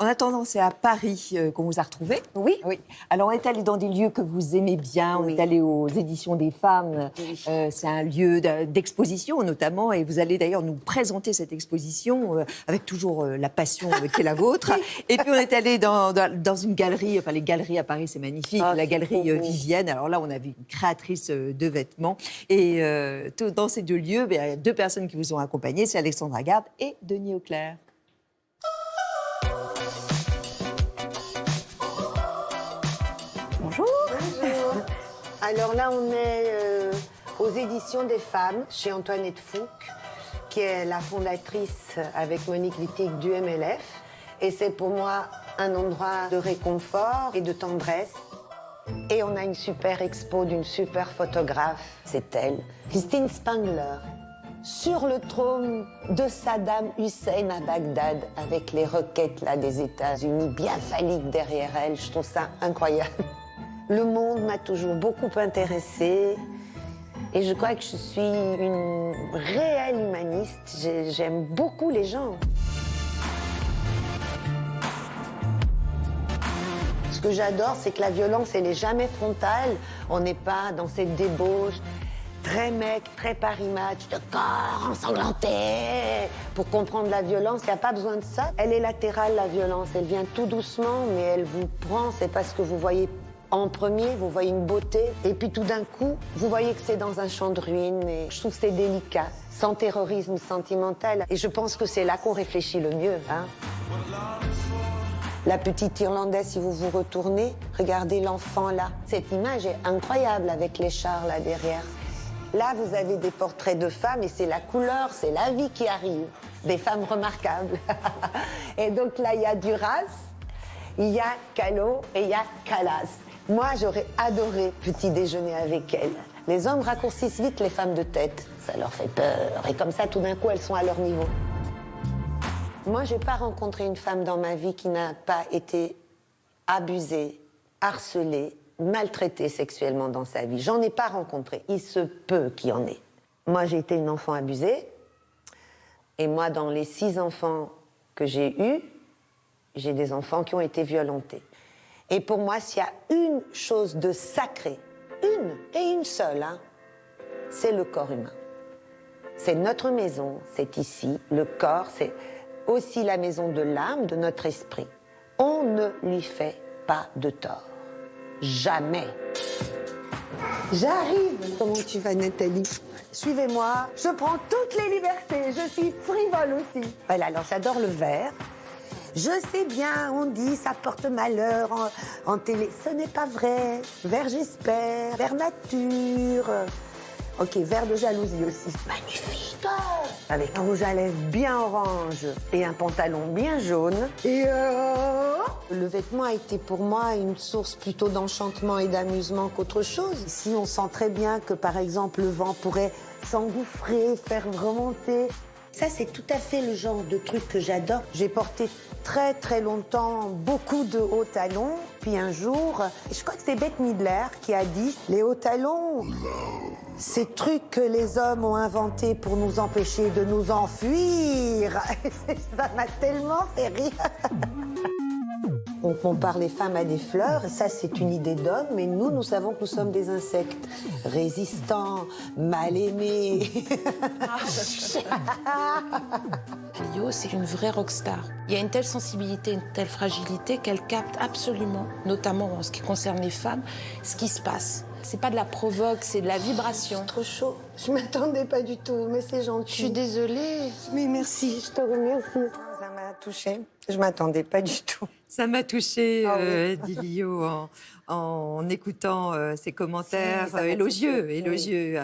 En attendant, c'est à Paris qu'on vous a retrouvé. Oui. Oui. Alors, on est allé dans des lieux que vous aimez bien. On est allé aux Éditions des Femmes. Oui. C'est un lieu d'exposition, notamment. Et vous allez d'ailleurs nous présenter cette exposition avec toujours la passion qui est la vôtre. Et puis, on est allé dans une galerie. Enfin, les galeries à Paris, c'est magnifique. Ah, la c'est galerie trop beau. Vivienne. Alors là, on a vu une créatrice de vêtements. Et dans ces deux lieux, il y a deux personnes qui vous ont accompagné. C'est Alexandra Garde et Denis Auclair. Bonjour. Alors là, on est aux Éditions des Femmes, chez Antoinette Fouque, qui est la fondatrice avec Monique Wittig du MLF. Et c'est pour moi un endroit de réconfort et de tendresse. Et on a une super expo d'une super photographe, c'est elle, Christine Spangler, sur le trône de Saddam Hussein à Bagdad, avec les roquettes là, des États-Unis bien phalliques derrière elle. Je trouve ça incroyable. Le monde m'a toujours beaucoup intéressée et je crois que je suis une réelle humaniste. J'aime beaucoup les gens. Ce que j'adore, c'est que la violence, elle n'est jamais frontale. On n'est pas dans cette débauche très mec, très Paris Match, de corps ensanglanté. Pour comprendre la violence, il n'y a pas besoin de ça. Elle est latérale, la violence. Elle vient tout doucement, mais elle vous prend. C'est parce que vous voyez en premier, vous voyez une beauté. Et puis tout d'un coup, vous voyez que c'est dans un champ de ruines. Et je trouve que c'est délicat, sans terrorisme sentimental. Et je pense que c'est là qu'on réfléchit le mieux. Hein. La petite Irlandaise, si vous vous retournez, regardez l'enfant là. Cette image est incroyable avec les chars là derrière. Là, vous avez des portraits de femmes et c'est la couleur, c'est la vie qui arrive. Des femmes remarquables. Et donc là, il y a Duras, il y a Kahlo et il y a Callas. Moi, j'aurais adoré petit déjeuner avec elles. Les hommes raccourcissent vite les femmes de tête. Ça leur fait peur. Et comme ça, tout d'un coup, elles sont à leur niveau. Moi, je n'ai pas rencontré une femme dans ma vie qui n'a pas été abusée, harcelée, maltraitée sexuellement dans sa vie. J'en ai pas rencontré. Il se peut qu'il y en ait. Moi, j'ai été une enfant abusée. Et moi, dans les 6 enfants que j'ai eus, j'ai des enfants qui ont été violentés. Et pour moi, s'il y a une chose de sacré, une et une seule, hein, c'est le corps humain. C'est notre maison, c'est ici. Le corps, c'est aussi la maison de l'âme, de notre esprit. On ne lui fait pas de tort. Jamais. J'arrive. Comment tu vas, Nathalie? Suivez-moi. Je prends toutes les libertés. Je suis frivole aussi. Voilà, alors j'adore le vert. Je sais bien, on dit ça porte malheur en télé. Ce n'est pas vrai. Vert, j'espère. Vert nature. Ok, vert de jalousie aussi. Magnifique. Avec un rouge à lèvres bien orange et un pantalon bien jaune. Et le vêtement a été pour moi une source plutôt d'enchantement et d'amusement qu'autre chose. Ici, on sent très bien que, par exemple, le vent pourrait s'engouffrer, faire remonter. Ça, c'est tout à fait le genre de truc que j'adore. J'ai porté très, très longtemps beaucoup de hauts talons. Puis un jour, je crois que c'est Bette Midler qui a dit « Les hauts talons, ces trucs que les hommes ont inventés pour nous empêcher de nous enfuir. » Ça m'a tellement fait rire. On compare les femmes à des fleurs, et ça c'est une idée d'homme, mais nous savons que nous sommes des insectes résistants, mal aimés. Clio, c'est une vraie rockstar. Il y a une telle sensibilité, une telle fragilité qu'elle capte absolument, notamment en ce qui concerne les femmes, ce qui se passe. C'est pas de la provoque, c'est de la vibration. Trop chaud. Je m'attendais pas du tout, mais c'est gentil. Je suis désolée. Mais merci, je te remercie. Ça m'a touchée. Je m'attendais pas du tout. Ça m'a touchée, oui. dit Lio, en écoutant ses commentaires Si, ça m'a élogieux, touchée, élogieux.